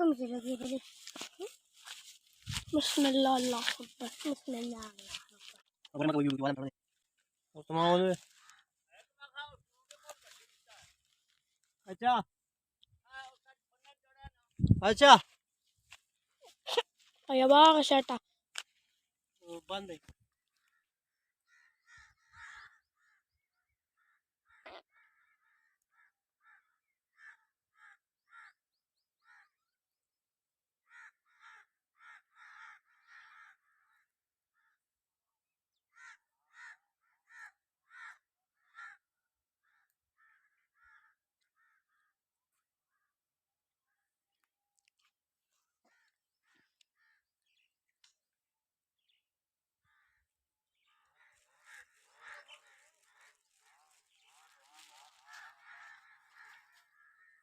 मुझे लगी बड़ी। बिस्मिल्लाह अल्लाह अकबर बिस्मिल्लाह अल्लाह अकबर। अगर मैं कोई वाला पढ़ दे तो माओ अच्छा अच्छा अया बाग शटा बंद है